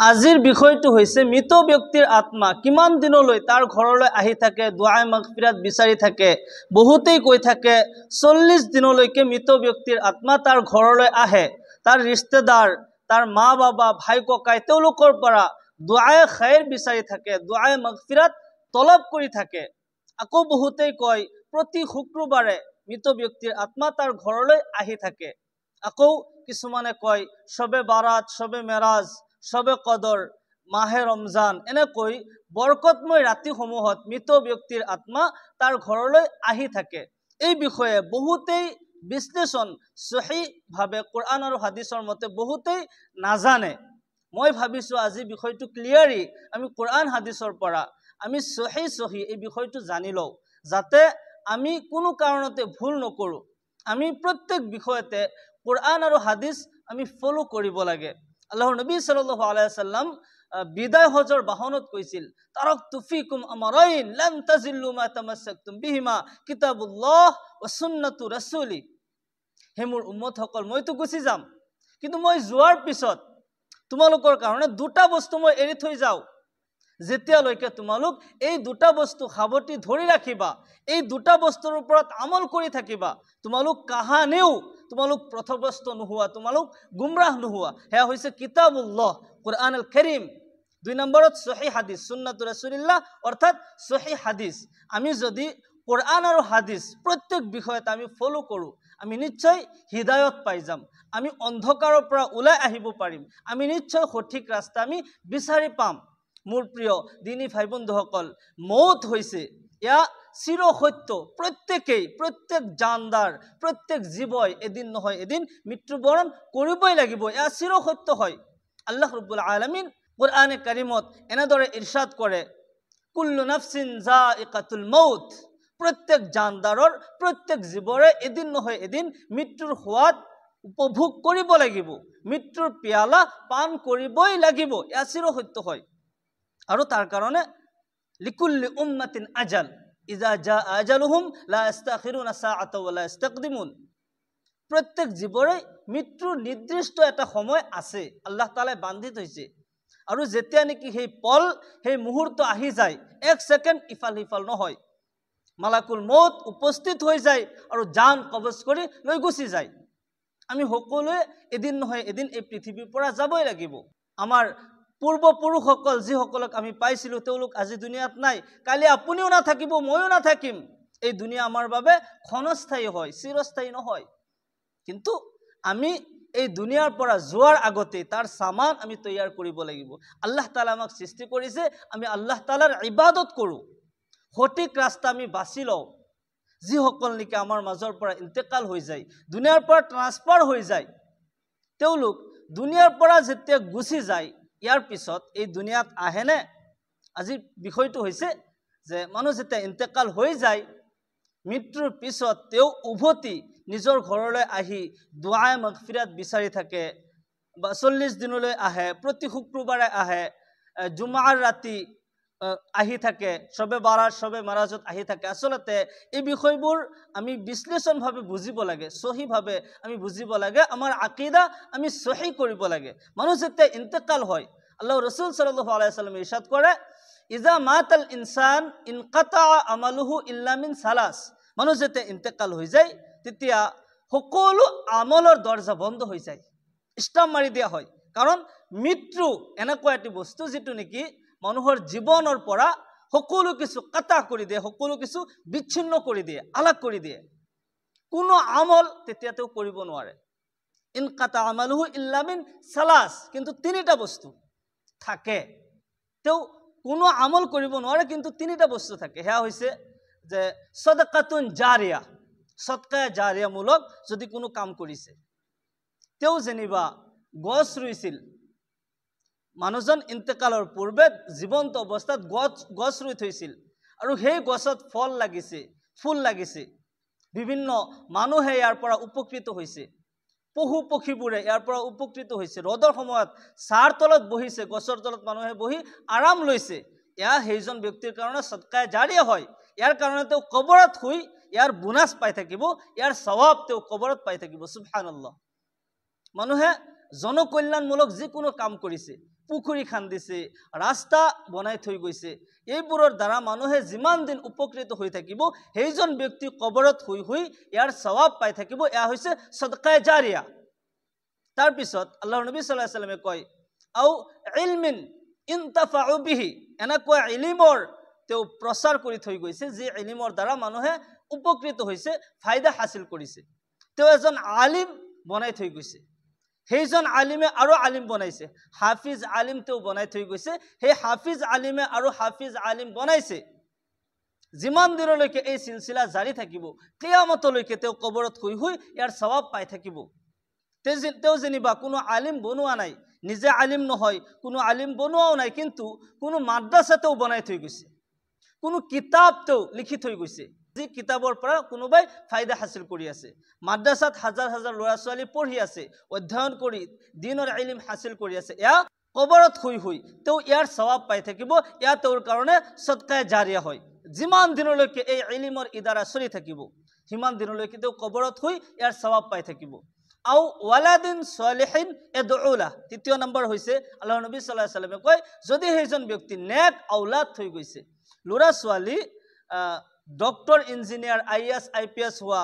আজিৰ বিষয়টো হৈছে মৃত ব্যক্তিৰ আত্মা কিমান দিনলৈ তাৰ ঘৰলৈ আহি থাকে, দুআ মাগফিৰাত বিচাৰি থাকে। বহুতেই কৈ থাকে 40 দিনলৈকে মৃত ব্যক্তিৰ আত্মা তাৰ ঘৰলৈ আহে। তাৰ ৰিষ্টেদাৰ, তাৰ মা বাবা, ভাই ককাই তেওঁলোকৰ পৰা দুআ খাইৰ বিচাৰি থাকে, দুআ মাগফিৰাত তলব কৰি থাকে। আকৌ বহুতেই কয় প্ৰতি শুক্ৰবাৰে মৃত ব্যক্তিৰ আত্মা তাৰ ঘৰলৈ আহি থাকে। আকৌ কিছুমানে কয় শবে বাৰাত, শবে মেৰাজ, শবে কদৰ, মাহে ৰমজান, এনেকৈ বৰকতময় ৰাতিসমূহত মৃত ব্যক্তিৰ আত্মা তাৰ ঘৰলৈ আহি থাকে। এই বিষয়ে বহুতেই বিশ্লেষণ সহিভাৱে কোৰআন আৰু হাদিছৰ মতে বহুতেই নাজানে। মই ভাবিছো আজি বিষয়টো ক্লিয়াৰি আমি কোৰআন হাদিছৰ পৰা আমি সহি এই বিষয়টো জানি লওঁ, যাতে আমি কোনো কাৰণতে ভুল নকৰোঁ। আমি প্ৰত্যেক বিষয়তে কোৰআন আৰু হাদিছ আমি ফলো কৰিব লাগে। আল্লাহৰ নবী সাল্লাল্লাহু আলাইহি ওয়াসাল্লাম বিদায় হজৰ বাহনত কৈছিল তাৰাকতু ফিকুম আমৰাইন লান তাজিল্লু মা তামাসসাকতুম বিহিমা কিতাবুল্লাহ ওয়া সুন্নাতু ৰাসূলি। হে মোৰ উম্মতসকল, মইতো গুচি যাম, কিন্তু মই যোৱাৰ পিছত তোমালোকৰ কাৰণে দুটা বস্তু মই এৰি থৈ যাওঁ। যেতিয়ালৈকে তোমালোক এই দুটা বস্তু সাৱটি ধৰি ৰাখিবা, এই দুটা বস্তুৰ ওপৰত আমল কৰি থাকিবা, তোমালোক কাহানেও তোমালোক পথভ্ৰষ্ট নোহোৱা, তোমালোক গুমৰাহ নোহোৱা। সেয়া হৈছে কিতাবুল্লাহ, কোৰআন আল কাৰীম। 2 নম্বৰত সহি হাদিছ, সুন্নাতুৰ ৰাসূলিল্লাহ, অৰ্থাৎ সহি হাদিছ। আমি যদি কোৰআন আৰু হাদিছ প্ৰত্যেক বিষয়ত আমি ফলো কৰোঁ, আমি নিশ্চয় হিদায়ত পাই যাম, আমি অন্ধকাৰৰ পৰা ওলাই আহিব পাৰিম, আমি নিশ্চয় সঠিক ৰাস্তা আমি বিচাৰি পাম। মোৰ প্ৰিয় দিনী ভাই বন্ধুসকল, মৌত হৈছে এয়া চিৰ সত্য। প্ৰত্যেক জানদাৰ, প্ৰত্যেক জীৱই এদিন নহয় এদিন মৃত্যুবৰণ কৰিবই লাগিব, এয়া চিৰ সত্য হয়। আল্লাহ ৰাব্বুল আলামিন কোৰআনে কাৰিমত এনেদৰে ইৰশাদ কৰে, কুল্লু নাফসিন যায়িকাতুল মৌত। প্ৰত্যেক জানদাৰৰ, প্ৰত্যেক জীৱৰে এদিন নহয় এদিন মৃত্যুৰ সোৱাদ উপভোগ কৰিব লাগিব, মৃত্যুৰ পিয়ালা পান কৰিবই লাগিব, এয়া চিৰ সত্য হয়। আৰু তাৰ কাৰণে লিকুল্লি উম্মাতিন আজাল ইজা জা আজালুহুম লা ইস্তাখিৰুনা সাআতা ওয়া লা ইস্তাকদিমুন। প্ৰত্যেক জীৱৰে মৃত্যুৰ নিৰ্দিষ্ট এটা সময় আছে, আল্লাহ তাআলাই বান্ধি থৈছে। আৰু যেতিয়া নেকি সেই মুহূৰ্ত আহি যায়, 1 ছেকেণ্ড ইফাল সিফাল নহয়, মালাকুল মৌত উপস্থিত হৈ যায় আৰু জান কবজ কৰি লৈ গুচি যায়। আমি সকলোৱে এদিন নহয় এদিন এই পৃথিৱীৰ পৰা যাবই লাগিব। আমাৰ পূৰ্বপুৰুষসকল যিসকলক আমি পাইছিলোঁ তেওঁলোক আজি দুনিয়াত নাই, কালি আপুনিও নাথাকিব, ময়ো নাথাকিম। এই দুনিয়া আমাৰ বাবে ক্ষণস্থায়ী হয়, চিৰস্থায়ী নহয়। কিন্তু আমি এই দুনিয়াৰ পৰা যোৱাৰ আগতে তাৰ সামান আমি তৈয়াৰ কৰিব লাগিব। আল্লাহ তাআলা আমাক সৃষ্টি কৰিছে, আমি আল্লাহ তাআলাৰ ইবাদত কৰোঁ, সঠিক ৰাস্তা আমি বাছি লওঁ। যিসকল নেকি আমাৰ মাজৰ পৰা ইন্তেকাল হৈ যায়, দুনিয়াৰ পৰা ট্ৰান্সফাৰ হৈ যায়, তেওঁলোক দুনিয়াৰ পৰা যেতিয়া গুচি যায়, ইয়াৰ পিছত এই দুনিয়াত আহেনে? আজিৰ বিষয়টো হৈছে যে মানুহ যেতিয়া ইন্তেকাল হৈ যায়, মৃত্যুৰ পিছত তেওঁ উভতি নিজৰ ঘৰলৈ আহি দুআ মাগফিৰাত বিচাৰি থাকে, বা 40 দিনলৈ আহে, প্ৰতি শুক্ৰবাৰে আহে, জুমাৰ ৰাতি আহি থাকে, শবে বাৰাত, শবে মেৰাজত আহি থাকে। আচলতে এই বিষয়বোৰ আমি বিশ্লেষণভাৱে বুজিব লাগে, সহিভাৱে আমি বুজিব লাগে, আমাৰ আকীদা আমি সহি কৰিব লাগে। মানুহ যেতিয়া ইন্তেকাল হয়, আল্লাহ ৰাসূল সাল্লাল্লাহু আলাইহি ওয়াসাল্লাম ইৰশাদ কৰে, ইজা মাতাল ইনসান ইনকাতা আমালুহু ইল্লা মিন সালাস। মানুহ যেতিয়া ইন্তেকাল হৈ যায়, তেতিয়া সকলো আমলৰ দৰজা বন্ধ হৈ যায়, ষ্টাম্প মাৰি দিয়া হয়। কাৰণ মৃত্যু এনেকুৱা এটি বস্তু যিটো নেকি মানুহৰ জীৱনৰ পৰা সকলো কিছু কাটা কৰি দিয়ে, সকলো কিছু বিচ্ছিন্ন কৰি দিয়ে, আলাগ কৰি দিয়ে। কোনো আমল তেতিয়া তেওঁ কৰিব নোৱাৰে। ইনকাতা আমালুহু ইল্লা মিন সালাস, কিন্তু 3টা বস্তু থাকে, তেওঁ কোনো আমল কৰিব নোৱাৰে, কিন্তু 3টা বস্তু থাকে। সেয়া হৈছে যে সদকাতুন জাৰিয়া, সদকা জাৰিয়ামূলক যদি কোনো কাম কৰিছে, তেওঁ যেনিবা গছ ৰুইছিল, মানুহজন ইন্তেকালৰ পূৰ্বে জীৱন্ত অৱস্থাত গছ ৰুই থৈছিল, আৰু সেই গছত ফল লাগিছে, ফুল লাগিছে, বিভিন্ন মানুহে ইয়াৰ পৰা উপকৃত হৈছে, পশু পক্ষীবোৰে ইয়াৰ পৰা উপকৃত হৈছে, ৰ'দৰ সময়ত ছাৰ তলত বহিছে, গছৰ তলত মানুহে বহি আৰাম লৈছে, এয়া সেইজন ব্যক্তিৰ কাৰণে সদকা জাৰিয়া হয়। ইয়াৰ কাৰণে তেওঁ কবৰত শুই ইয়াৰ বোনাছ পাই থাকিব, ইয়াৰ সৱাব তেওঁ কবৰত পাই থাকিব। সুবহানাল্লাহ। মানুহে জনকল্যাণমূলক যিকোনো কাম কৰিছে, পুখুৰী খান্দিছে, ৰাস্তা বনাই থৈ গৈছে। এইবোৰৰ দ্বাৰা মানুহে যিমান দিন উপকৃত হৈ থাকিব, সেইজন ব্যক্তি কবৰত শুই শুই ইয়াৰ সৱাব পাই থাকিব। এয়া হৈছে সদকায়ে জাৰিয়া। তাৰপিছত আল্লাহৰ নবী সাল্লাল্লাহু আলাইহি ওয়াসাল্লামে কয়, আও ইলমিন ইনতাফাউ বিহি, এনেকুৱা ইলিমৰ তেওঁ প্ৰচাৰ কৰি থৈ গৈছে যি ইলিমৰ দ্বাৰা মানুহে উপকৃত হৈছে, ফায়দা হাসিল কৰিছে। তেওঁ এজন আলিম বনাই থৈ গৈছে, সেইজন আলিমে আৰু আলিম বনাইছে, হাফিজ আলিম তেওঁ বনাই থৈ গৈছে। সেই হাফিজ আলিমে আৰু হাফিজ আলিম বনাইছে। যিমান দিনলৈকে এই সিলসিলা জাৰি থাকিব, কিয়ামতলৈকে তেওঁ কবৰত শুই শুই ইয়াৰ সৱাব পাই থাকিব। তেওঁ যেনিবা কোনো আলিম বনোৱা নাই, নিজে আলিম নহয়, কোনো আলিম বনোৱাও নাই, কিন্তু কোনো মাদ্ৰাছা তেওঁ বনাই থৈ গৈছে, কোনো কিতাপ তেওঁ লিখি থৈ গৈছে, যি কিতাপৰ পৰা কোনোবাই ফায়দা হাসিল কৰি আছে। মাদ্ৰাছাত হাজাৰ হাজাৰ ল'ৰা ছোৱালী পঢ়ি আছে, অধ্যয়ন কৰি দিনৰ ইলম হাসিল কৰি আছে। এয়া কবৰত শুই শুই তেওঁ ইয়াৰ সৱাব পাই থাকিব। এয়া তেওঁৰ কাৰণে সদকায়ে জাৰিয়া হয়। যিমান দিনলৈকে এই ইলমৰ ইদাৰা চলি থাকিব, সিমান দিনলৈকে তেওঁ কবৰত শুই ইয়াৰ সৱাব পাই থাকিব। আও ওয়ালাদিন সালিহিন এদউলা, তৃতীয় নম্বৰ হৈছে আল্লাহৰ নবী সাল্লাল্লাহু আলাইহি ওয়াসাল্লামে কয়, যদি সেইজন ব্যক্তি নেক আওলাদ থৈ গৈছে, ল'ৰা ছোৱালী ডক্টৰ, ইঞ্জিনিয়াৰ, IAS IPS হোৱা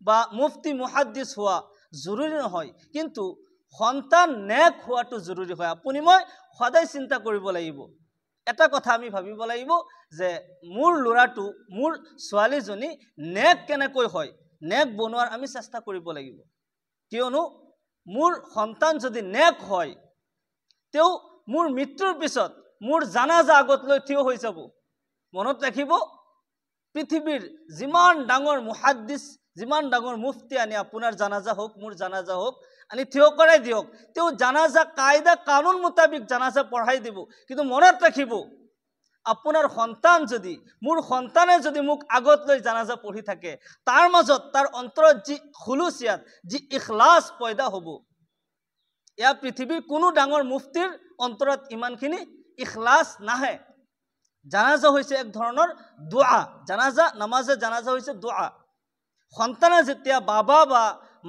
বা মুফতি মুহাদ্দিছ হোৱা জৰুৰী নহয়, কিন্তু সন্তান নেক হোৱাটো জৰুৰী হয়। আপুনি মই সদায় চিন্তা কৰিব লাগিব। এটা কথা আমি ভাবিব লাগিব যে মোৰ ল'ৰাটো, মোৰ ছোৱালীজনী নেক কেনেকৈ হয়, নেক বনোৱাৰ আমি চেষ্টা কৰিব লাগিব। কিয়নো মোৰ সন্তান যদি নেক হয়, তেওঁ মোৰ মৃত্যুৰ পিছত মোৰ জানাজা আগত লৈ থিয় হৈ যাব। মনত ৰাখিব, পৃথিৱীৰ যিমান ডাঙৰ মুহাদ্দিছ, যিমান ডাঙৰ মুফতি আনি আপোনাৰ জানাজা হোক, মোৰ জানাজা হোক, আনি থিয় কৰাই দিয়ক, তেওঁ জানাজা কায়দা কানুন মোতাবিক জানাজা পঢ়াই দিব। কিন্তু মনত ৰাখিব, আপোনাৰ সন্তান যদি, মোৰ সন্তানে যদি মোক আগত লৈ জানাজা পঢ়ি থাকে, তাৰ মাজত তাৰ অন্তৰত যি খুলুচিয়াত, যি ইখলাস পয়দা হ'ব, এয়া পৃথিৱীৰ কোনো ডাঙৰ মুফতিৰ অন্তৰত ইমানখিনি ইখলাস নাহে। জানাজা হৈছে এক ধৰণৰ দোয়া। জানাজা, নামাজে জানাজা হৈছে দোয়া। সন্তানে যেতিয়া বাবা বা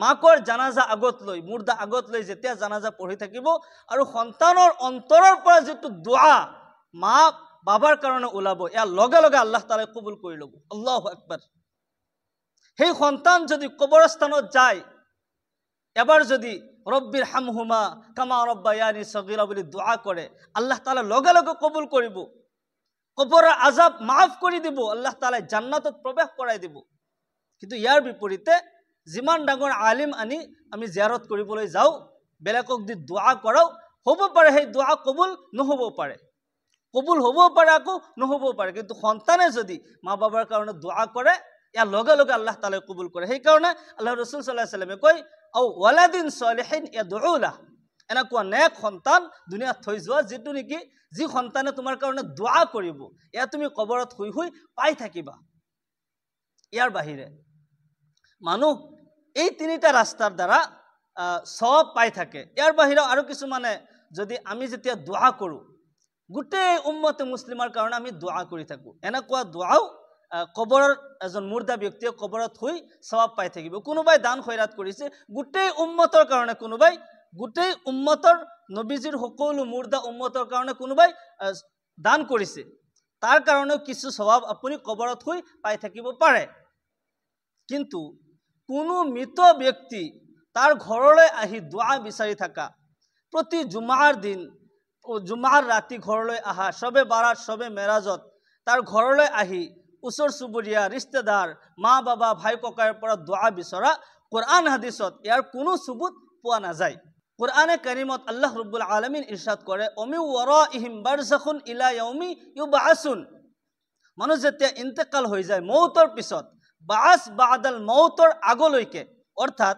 মাকৰ জানাজা আগত লৈ, মুৰ্দা আগত লৈ যেতিয়া জানাজা পঢ়ি থাকিব, আৰু সন্তানৰ অন্তৰৰ পৰা যিটো দোয়া মা বাবাৰ কাৰণে ওলাব, এয়া লগে লগে আল্লাহ তাআলাই কবুল কৰি ল'ব। আল্লাহু আকবাৰ। সেই সন্তান যদি কবৰস্থানত যায়, এবাৰ যদি ৰব্বিৰ হামহুমা কামা ৰব্বায়ানি সগীৰা বুলি দোয়া কৰে, আল্লাহ তাআলা লগে লগে কবুল কৰিব। কবৰৰ আযাব মাফ কৰি দিব, আল্লাহ তাআলাই জান্নাতত প্ৰৱেশ কৰাই দিব। কিন্তু ইয়াৰ বিপৰীতে যিমান ডাঙৰ আলিম আনি আমি জিয়াৰত কৰিবলৈ যাওঁ, বেলেগক দি দোয়া কৰাও, হ'ব পাৰে সেই দোয়া কবুল নহ'ব পাৰে, কবুল হ'বও পাৰে, আকৌ নহ'বও পাৰে। কিন্তু সন্তানে যদি মা বাবাৰ কাৰণে দোয়া কৰে, ইয়াৰ লগে লগে আল্লাহ তাআলাই কবুল কৰে। সেইকাৰণে আল্লাহ ৰসুল সাল্লাল্লাহু আলাইহি ওয়াসাল্লামে কয়, আও ওয়ালাদিন সালিহিন ইয়াদউলা, এনেকুৱা নেক সন্তান দুনিয়াত থৈ যোৱা, যিটো নেকি, যি সন্তানে তোমাৰ কাৰণে দোয়া কৰিব, এয়া তুমি কবৰত শুই শুই পাই থাকিবা। ইয়াৰ বাহিৰে মানুহ এই তিনিটা ৰাস্তাৰ দ্বাৰা সৱাব পাই থাকে। ইয়াৰ বাহিৰে আৰু কিছুমানে, যদি আমি যেতিয়া দোয়া কৰোঁ, গোটেই উম্মতে মুছলিমৰ কাৰণে আমি দোয়া কৰি থাকোঁ, এনেকুৱা দোয়াও কবৰৰ এজন মুৰ্দা ব্যক্তিয়ে কবৰত শুই সৱাব পাই থাকিব। কোনোবাই দান খয়ৰাত কৰিছে গোটেই উম্মতৰ কাৰণে, কোনোবাই গোটেই উম্মতৰ, নবীজিৰ সকলো মুৰ্দা উম্মতৰ কাৰণে কোনোবাই দান কৰিছে, তাৰ কাৰণেও কিছু সৱাব আপুনি কবৰত শুই পাই থাকিব পাৰে। কিন্তু কোনো মৃত ব্যক্তি তাৰ ঘৰলৈ আহি দোয়া বিচাৰি থাকা, প্ৰতি জুমাৰ দিন, জুমাৰ ৰাতি ঘৰলৈ আহা, সবে বাৰাত, সবে মেৰাজত তাৰ ঘৰলৈ আহি ওচৰ চুবুৰীয়া, ৰিষ্টেদাৰ, মা বাবা, ভাই ককাইৰ পৰা দোয়া বিচৰা, কোৰআন হাদিসত ইয়াৰ কোনো সুবুত পোৱা নাযায়। কোৰআনে কাৰিমত আল্লাহ ৰব্বুল আলামিন ইৰশাদ কৰে, অমি ওয়াৰাইহিম বাৰযাখুন ইলা ইয়াউমি ইউবআসুন, মানুষ যেতিয়া ইন্তেকাল হৈ যায় মৌতৰ পিছত, বাস বাদাল মৌতৰ আগলৈকে, অৰ্থাৎ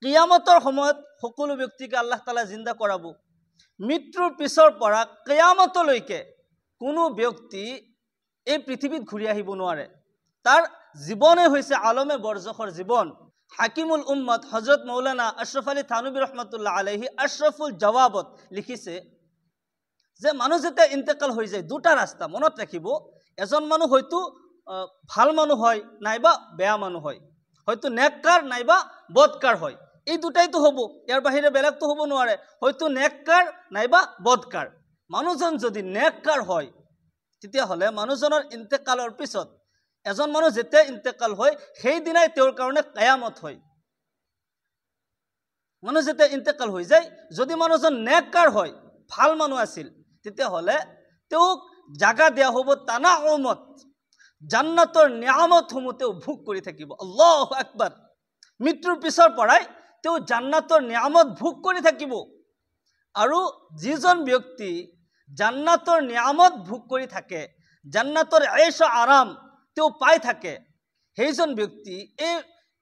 কিয়ামতৰ সময়ত সকলো ব্যক্তিকে আল্লাহ তাআলা জিন্দা কৰাব। মৃত্যুৰ পিছৰ পৰা কিয়ামতলৈকে কোনো ব্যক্তি এই পৃথিৱীত ঘূৰি আহিব নোৱাৰে। তাৰ জীৱনে হৈছে আলমে বৰজখৰ জীৱন। হাকিমুল উম্মত হজৰত মৌলানা আশৰাফ আলী থানবী ৰহমতুল্লাহ আলাইহি আশৰাফুল জওয়াবত লিখিছে যে মানুষ যেতিয়া ইন্তেকাল হৈ যায়, দুটা ৰাস্তা মনত ৰাখিব। এজন মানুহ হয়তো ভাল মানুহ হয়, নাইবা বেয়া মানুহ হয়, হয়তো নেককাৰ নাইবা বদকাৰ হয়, এই দুটাইতো হ'ব, ইয়াৰ বাহিৰে বেলেগতো হ'ব নোৱাৰে। হয়তো নেককাৰ নাইবা বদকাৰ, মানুহজন যদি নেককাৰ হয় তেতিয়াহ'লে মানুহজনৰ ইন্তেকালৰ পিছত এজন মানুহ যেতিয়া ইন্তেকাল হয় সেই দিনাই তেওঁৰ কাৰণে কিয়ামত হয়। মানুহ যেতিয়া ইন্তেকাল হৈ যায়, যদি মানুহজন নেককাৰ হয়, ভাল মানুহ আছিল, তেতিয়াহ'লে তেওঁক জাগা দিয়া হ'ব তানাউমত, জান্নাতৰ নিয়ামতসমূহ তেওঁ ভোগ কৰি থাকিব। আল্লাহু আকবাৰ। মৃত্যুৰ পিছৰ পৰাই তেওঁ জান্নাতৰ নিয়ামত ভোগ কৰি থাকিব। আৰু যিজন ব্যক্তি জান্নাতৰ নিয়ামত ভোগ কৰি থাকে, জান্নাতৰ এইশ আৰাম তেওঁ পাই থাকে, সেইজন ব্যক্তি এই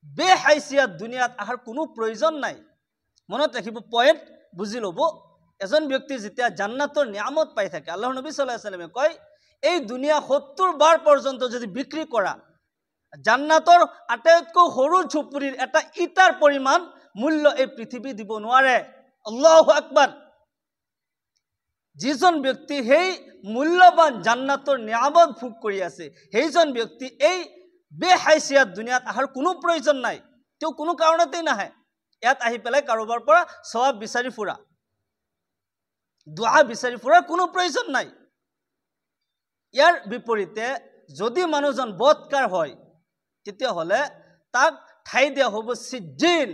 বেহাইছিয়াত দুনিয়াত অহাৰ কোনো প্ৰয়োজন নাই। মনত ৰাখিব, পইণ্ট বুজি ল'ব। এজন ব্যক্তি যেতিয়া জান্নাতৰ নিয়ামত পাই থাকে, আল্লাহৰ নবী সাল্লাল্লাহু আলাইহি ওয়াসাল্লামে কয়, এই দুনিয়া 70 বাৰ পৰ্যন্ত যদি বিক্ৰী কৰা, জান্নাতৰ আটাইতকৈ সৰু ঝুপুৰিৰ এটা ইটাৰ পৰিমাণ মূল্য এই পৃথিৱী দিব নোৱাৰে। আল্লাহু আকবাৰ। যিজন ব্যক্তি সেই মূল্যৱান জান্নাতৰ নিয়ামত ভোগ কৰি আছে, সেইজন ব্যক্তি এই বেহাইছিয়াত দুনিয়াত অহাৰ কোনো প্ৰয়োজন নাই। তেওঁ কোনো কাৰণতেই নাহে। ইয়াত আহি পেলাই কাৰোবাৰ পৰা সৱাব বিচাৰি ফুৰা, দুআ বিচাৰি ফুৰাৰ কোনো প্ৰয়োজন নাই। ইয়াৰ বিপৰীতে যদি মানুহজন বদকাৰ হয়, তেতিয়াহ'লে তাক ঠাই দিয়া হ'ব সিজ্জিন,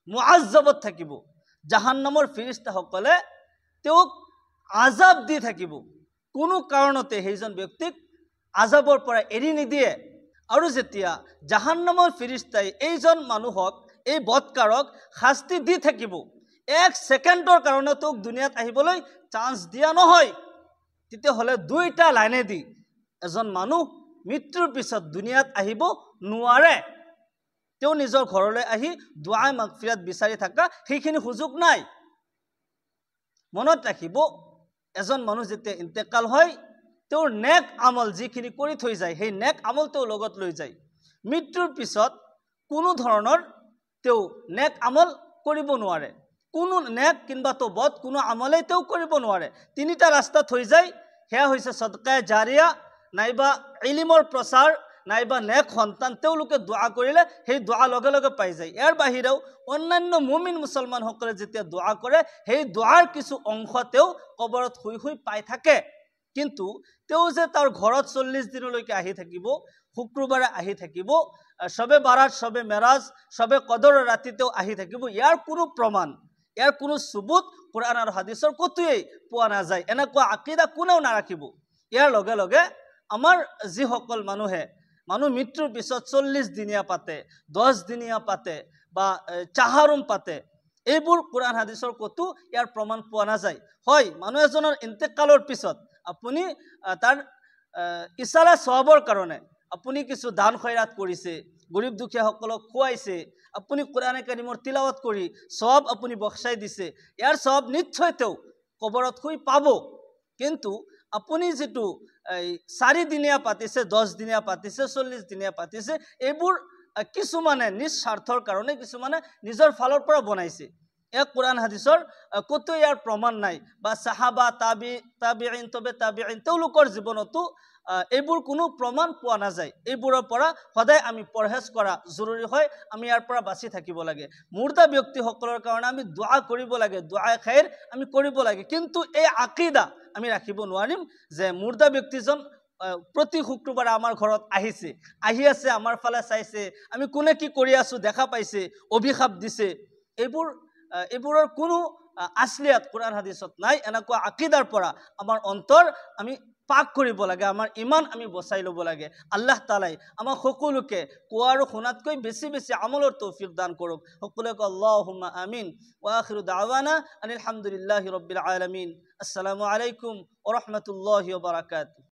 মুআজ্জাবত থাকিব। জাহান্নামৰ ফিৰিস্তাসকলে তেওঁক আজাব দি থাকিব। কোনো কাৰণতে সেইজন ব্যক্তিক আজাবৰ পৰা এৰি নিদিয়ে। আৰু যেতিয়া জাহান্নামৰ ফিৰিস্তাই এইজন মানুহক, এই বদকাৰক শাস্তি দি থাকিব, 1 ছেকেণ্ডৰ কাৰণে তেওঁক দুনিয়াত আহিবলৈ চান্স দিয়া নহয়, তেতিয়াহ'লে দুইটা লাইনেদি এজন মানুহ মৃত্যুৰ পিছত দুনিয়াত আহিব নোৱাৰে। তেওঁ নিজৰ ঘৰলৈ আহি দুআ মাগফিৰাত বিচাৰি থকা সেইখিনি সুযোগ নাই। মনত ৰাখিব, এজন মানুহ যেতিয়া ইন্তেকাল হয়, তেওঁৰ নেক আমল যিখিনি কৰি থৈ যায়, সেই নেক আমল তেওঁ লগত লৈ যায়। মৃত্যুৰ পিছত কোনো ধৰণৰ তেওঁ নেক আমল কৰিব নোৱাৰে। কোনো নেক কিংবা তো বদ কোনো আমলেই তেওঁ কৰিব নোৱাৰে। 3টা ৰাস্তা থৈ যায়, সেয়া হৈছে সদকায়ে জাৰিয়া, নাইবা ইলমৰ প্ৰচাৰ, নাইবা নেক সন্তান। তেওঁলোকে দুআ কৰিলে সেই দুআ লগে লগে পাই যায়। ইয়াৰ বাহিৰেও অন্যান্য মুমিন মুছলমানসকলে যেতিয়া দুআ কৰে, সেই দুআৰ কিছু অংশ তেওঁ কবৰত শুই শুই পাই থাকে। কিন্তু তেওঁ যে তাৰ ঘৰত 40 দিনলৈকে আহি থাকিব, শুক্ৰবাৰে আহি থাকিব, শবে বাৰাত, শবে মেৰাজ, শবে কদৰৰ ৰাতি তেওঁ আহি থাকিব, ইয়াৰ কোনো প্ৰমাণ, ইয়াৰ কোনো সুবুত কোৰআন আৰু হাদিছৰ কতোৱেই পোৱা নাযায়। এনেকুৱা আকীদা কোনেও নাৰাখিব। ইয়াৰ লগে লগে আমাৰ যিসকল মানুহ মৃত্যুৰ পিছত 40 দিনীয়া পাতে, 10 দিনীয়া পাতে বা চাহাৰুম পাতে, এইবোৰ কোৰআন হাদিছৰ কতো ইয়াৰ প্ৰমাণ পোৱা নাযায়। হয়, মানুহ এজনৰ ইন্তেকালৰ পিছত আপুনি তাৰ ইছালা সওয়াবৰ কাৰণে আপুনি কিছু দান খয়ৰাত কৰিছে, গৰীব দুখীয়াসকলক খুৱাইছে, আপুনি কোৰআনে কাৰিমৰ তিলাৱত কৰি সওয়াব আপুনি বখছাই দিছে, ইয়াৰ সওয়াব নিশ্চয় তেওঁ কবৰত শুই পাব। কিন্তু আপুনি যেটো 4 দিনীয়া পাতিছে, 10 দিনীয়া পাতিছে, 40 দিনীয়া পাতিছে, এইবোৰ কিছুমানে নিজ স্বাৰ্থৰ কাৰণে, কিছুমানে নিজৰ ফালৰ পৰা বনাইছে। এক কোৰআন হাদিসৰ কতো ইয়াৰ প্ৰমাণ নাই, বা সাহাবা তাবিঈন তবে তাবিঈন তেওঁলোকৰ জীৱনতো এইবোৰ কোনো প্ৰমাণ পোৱা নাযায়। এইবোৰৰ পৰা সদায় আমি পৰহেজ কৰা জৰুৰী হয়। আমি ইয়াৰ পৰা বাচি থাকিব লাগে। মুৰ্দা ব্যক্তিসকলৰ কাৰণে আমি দুআ কৰিব লাগে, দুআ খাইৰ আমি কৰিব লাগে। কিন্তু এই আকীদা আমি ৰাখিব নোৱাৰিম যে মুৰ্দা ব্যক্তিজন প্ৰতি শুক্ৰবাৰে আমাৰ ঘৰত আহিছে, আহি আছে, আমাৰ ফালে চাইছে, আমি কোনে কি কৰি আছো দেখা পাইছে, অভিশাপ দিছে। এইবোৰৰ কোনো আসলিয়াত কোৰআন হাদিসত নাই। এনেকুৱা আকীদাৰ পৰা আমাৰ অন্তৰ আমি পাক কৰিব লাগে, আমাৰ ইমান আমি বচাই ল'ব লাগে। আল্লাহ তাআলাই আমাক সকলোকে কোৱা আৰু শুনাতকৈ বেছি বেছি আমলৰ তৌফিক দান কৰক। সকলোকে আল্লাহুম্মা আমিন। ওয়া আখিৰু দাওয়ানা আনিল হামদুলিল্লাহি ৰাব্বিল আলামিন। আসসালামু আলাইকুম ওয়া ৰাহমাতুল্লাহি ওয়া বাৰাকাতুহু।